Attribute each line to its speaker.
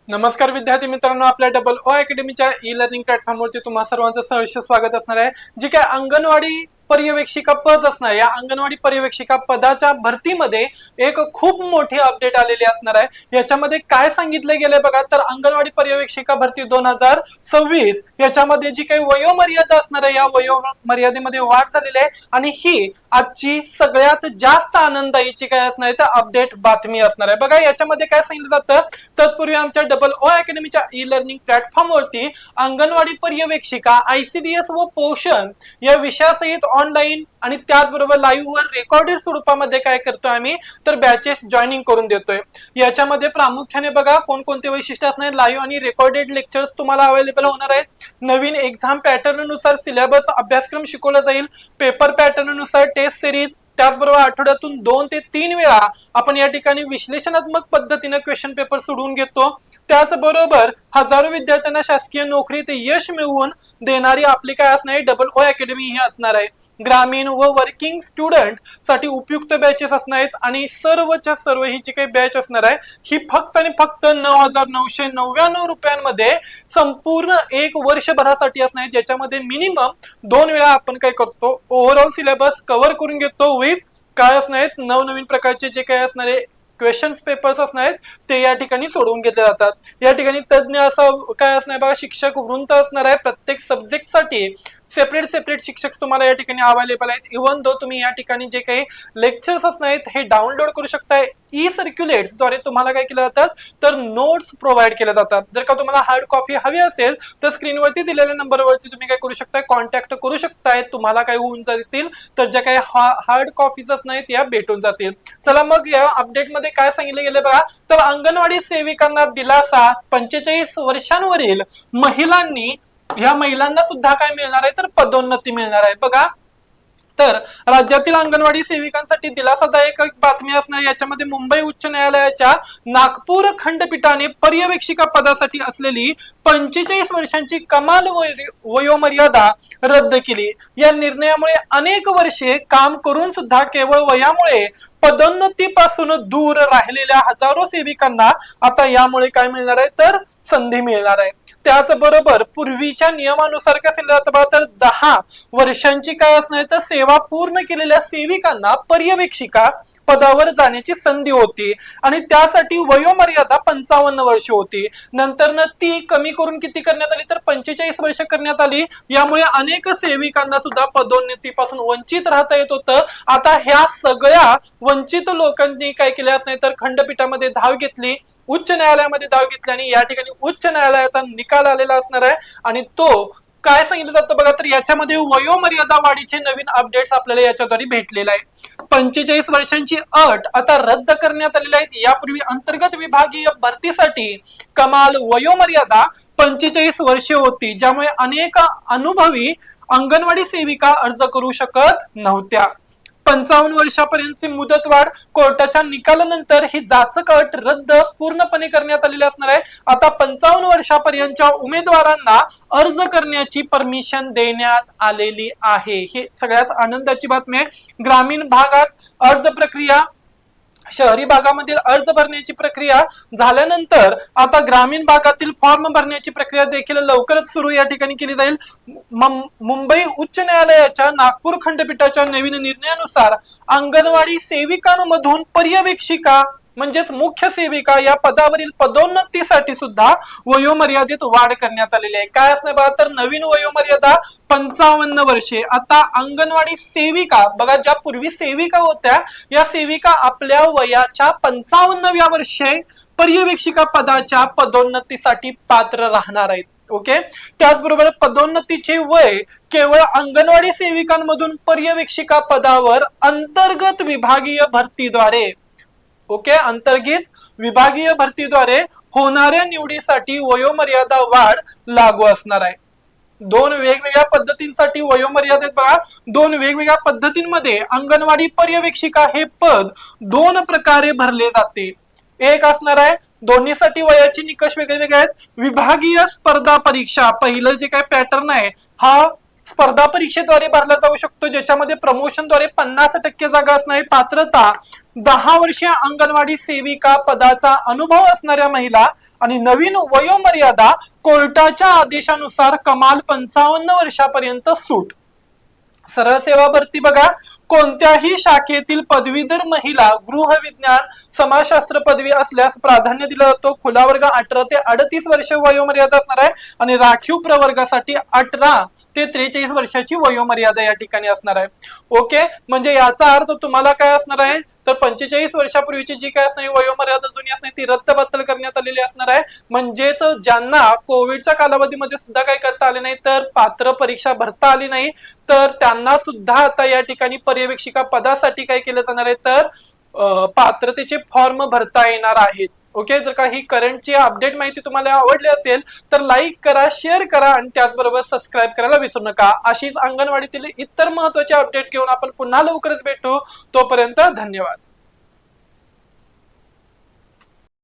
Speaker 1: नमस्कार विद्यार्थी मित्रांनो, आपल्या डबल ओ अकॅडमीच्या ई लर्निंग प्लॅटफॉर्मवरती तुम्हा सर्वांचं सहर्ष स्वागत असणार आहे। जी काय अंगणवाडी पर्यवेक्षिका पद असणार, या अंगणवाडी पर्यवेक्षिका पदाच्या भरतीमध्ये एक खूप मोठी अपडेट आलेली असणार आहे। याच्यामध्ये काय सांगितले गेले बघा, तर अंगणवाडी पर्यवेक्षिका भरती 2026 याच्यामध्ये जी काही वयोमर्यादा असणार आहे, या वयोमर्यादेमध्ये वाढ झालेली आहे आणि ही आजची सगळ्यात जास्त आनंदायीची काय असणार आहे तर अपडेट बातमी असणार आहे। बघा याच्यामध्ये काय सांगितलं जातं, तत्पूर्वी आमच्या डबल ओ अकॅडमीच्या ई लर्निंग प्लॅटफॉर्म वरती अंगणवाडी पर्यवेक्षिका ICDS व पोषण या विषयासहित ऑनलाईन आणि त्याचबरोबर लाईव्ह वर रेकॉर्डेड स्वरूपामध्ये काय करतोय आम्ही तर बॅचेस जॉईनिंग करून देतोय। याच्यामध्ये प्रामुख्याने बघा कोणकोणते वैशिष्ट्य असणार, लाईव्ह आणि रेकॉर्डेड लेक्चर्स तुम्हाला अवेलेबल होणार आहेत। नवीन एक्झाम पॅटर्न नुसार सिलेबस अभ्यासक्रम शिकवला जाईल, पेपर पॅटर्न नुसार टेस्ट सिरीज, त्याचबरोबर आठवड्यातून 2 ते 3 वेळा आपण या ठिकाणी विश्लेषणात्मक पद्धतीने क्वेश्चन पेपर सोडवून घेतो। त्याचबरोबर हजारो विद्यार्थ्यांना शासकीय नोकरीत यश मिळवून देणारी आपली काय असणार आहे डबल ओ अकॅडमी ही असणार आहे। ग्रामीण व वर्किंग स्टुडंट साठी उपयुक्त बॅचेस असणार आहेत आणि सर्वच्या सर्व ही जी काही बॅच असणार आहे ही फक्त आणि फक्त 9,999 रुपयांमध्ये संपूर्ण एक वर्षभरासाठी असणार आहे, ज्याच्यामध्ये मिनिमम 2 वेळा आपण काय करतो ओव्हरऑल सिलेबस कव्हर करून घेतो विथ काय असणार आहेत नवनवीन प्रकारचे जे काय असणार आहे क्वेश्चन्स पेपर्स असणार आहेत ते या ठिकाणी सोडवून घेतले जातात। या ठिकाणी तज्ञ असं काय असणार बघा शिक्षक वृंद असणार आहे, प्रत्येक सब्जेक्ट साठी सेपरेट शिक्षक तुम्हाला या ठिकाणी अवेलेबल आहेत। इव्हन दो तुम्ही या ठिकाणी जे काही लेक्चर्स असणार आहेत हे डाउनलोड करू शकताय। ई सर्क्युलेट्स द्वारे तुम्हाला काय केलं जातात तर नोट्स प्रोव्हाइड केले जातात। जर का तुम्हाला हार्ड कॉपी हवी असेल तर स्क्रीनवरती दिलेल्या नंबरवरती तुम्ही काय करू शकताय कॉन्टॅक्ट करू शकताय, तुम्हाला काय होऊन जातील तर ज्या काही हार्ड कॉपीज असणार या भेटून जातील। चला मग या अपडेट मध्ये काय सांगितले गेले बघा, तर अंगणवाडी सेविकांना दिलासा, 45 वर्षांवरील महिलांनी या महिलांना सुद्धा काय मिळणार आहे तर पदोन्नती मिळणार आहे। बघा तर राज्यातील अंगणवाडी सेविकांसाठी दिलासादायक बातमी असणार, याच्यामध्ये मुंबई उच्च न्यायालयाच्या नागपूर खंडपीठाने पर्यवेक्षिका पदासाठी असलेली 45 वर्षांची कमाल वयोमर्यादा रद्द केली। या निर्णयामुळे अनेक वर्षे काम करून सुद्धा केवळ वयामुळे पदोन्नतीपासून दूर राहिलेल्या हजारो सेविकांना आता यामुळे काय मिळणार आहे तर संधी मिळणार आहे। त्याचबरोबर पूर्वीच्या नियमानुसार काय सांगितलं जातं तर 10 वर्षांची काय असणार तर सेवा पूर्ण केलेल्या सेविकांना पर्यवेक्षिका पदावर जाण्याची संधी होती आणि त्यासाठी वयोमर्यादा 55 वर्ष होती। नंतर ती कमी करून किती करण्यात आली तर 45 वर्ष करण्यात आली। यामुळे अनेक सेविकांना सुद्धा पदोन्नतीपासून वंचित राहता येत होतं। आता ह्या सगळ्या वंचित लोकांनी काय केले असणार तर खंडपीठामध्ये धाव घेतली, उच्च न्यायालयामध्ये धाव घेतली आणि या ठिकाणी उच्च न्यायालयाचा निकाल आलेला असणार आहे आणि तो काय सांगितलं जातं बघा, तर याच्यामध्ये वयोमर्यादा वाढीचे नवीन अपडेट्स आपल्याला याच्याद्वारे भेटलेले आहे। 45 वर्षांची अट आता रद्द करण्यात आलेली आहे। यापूर्वी अंतर्गत विभागीय भरतीसाठी कमाल वयोमर्यादा 45 वर्षे होती, ज्यामुळे अनेक अनुभवी अंगणवाडी सेविका अर्ज करू शकत नव्हत्या। 55 वर्षापर्यंतची मुदतवाढ कोर्टाच्या निकालानंतर ही जाचक अट रद्द पूर्णपणे करण्यात आलेली असणार आहे। आता 55 वर्षापर्यंतच्या उमेदवारांना अर्ज करण्याची परमिशन देण्यात आलेली आहे। हे सगळ्यात आनंदाची बातमी आहे। ग्रामीण भागात अर्ज प्रक्रिया, शहरी भागामधील अर्ज भरण्याची प्रक्रिया झाल्यानंतर आता ग्रामीण भागातील फॉर्म भरण्याची प्रक्रिया देखील लवकरच सुरू या ठिकाणी केली जाईल। मुंबई उच्च न्यायालयाच्या नागपूर खंडपीठाच्या नवीन निर्णयानुसार अंगणवाडी सेविकांमधून पर्यवेक्षिका म्हणजेच मुख्य सेविका या पदावरील पदोन्नतीसाठी सुद्धा वयोमर्यादेत वाढ करण्यात आलेली आहे। काय असणार बघा, तर नवीन वयोमर्यादा 55 वर्षे। आता अंगणवाडी सेविका बघा, ज्या पूर्वी सेविका होत्या या सेविका आपल्या वयाच्या 55व्या वर्षी पर्यवेक्षिका पदाच्या पदोन्नतीसाठी पात्र राहणार आहेत। ओके, त्याचबरोबर पदोन्नतीचे वय केवळ अंगणवाडी सेविकांमधून पर्यवेक्षिका पदावर अंतर्गत विभागीय भरतीद्वारे अंतर्गत विभागीय भरतीद्वारे होणाऱ्या निवडीसाठी वयोमर्यादा वाढ लागू असणार आहे। 2 वेगवेगळ्या पद्धतींसाठी वयोमर्यादेत बघा, 2 वेगवेगळ्या पद्धतींमध्ये अंगणवाडी पर्यवेक्षिका हे पद 2 प्रकारे भरले जाते। एक असणार आहे दोन्हीसाठी वयाचे निकष वेगवेगळे आहेत। विभागीय स्पर्धा परीक्षा पहिलं जे काय पॅटर्न आहे हा स्पर्धा परीक्षेद्वारे भरला जाऊ शकतो, ज्याच्यामध्ये प्रमोशनद्वारे 50% जागा असणार आहे। पात्रता 10 वर्षीय अंगणवाडी सेविका पदाचा अनुभव असणाऱ्या महिला आणि नवीन वयोमर्यादा, कोर्टाच्या आदेशानुसार कमाल 55 वर्षापर्यंत सूट. सरळ सेवा भरती बघा, कोणत्याही शाखेतील पदवीधर महिला गृहविज्ञान समाजशास्त्र पदवी असल्यास प्राधान्य दिला जातो. खुला वर्ग 18 ते 38 वर्ष वयोमर्यादा असणार आहे आणि राखीव प्रवर्गासाठी 18 ते 43 वर्षाची वयोमर्यादा या ठिकाणी असणार आहे. ओके, म्हणजे याचा अर्थ तुम्हाला काय असणार आहे, तर 45 वर्षापूर्वीची जी काय असणारी वयोमर्यादा जुनी असणार ती रद्दबातल करण्यात आलेली असणार आहे. म्हणजेच ज्यांना कोविडच्या कालावधीमध्ये सुद्धा काय करता आले नाही, तर पात्र परीक्षा भरता आली नाही, तर त्यांना सुद्धा आता या ठिकाणी पर्यवेक्षिका पदासाठी काय केलं जाणार आहे, तर पात्रतेचे फॉर्म भरता येणार आहेत. ओके, जर काही करंटची अपडेट माहिती तुम्हाला आवडली असेल तर लाईक करा, शेअर करा आणि त्याचबरोबर सबस्क्राईब करायला विसरू नका. अशीच अंगणवाडीतील इतर महत्त्वाचे अपडेट्स घेऊन आपण पुन्हा लवकरच भेटू. तोपर्यंत धन्यवाद.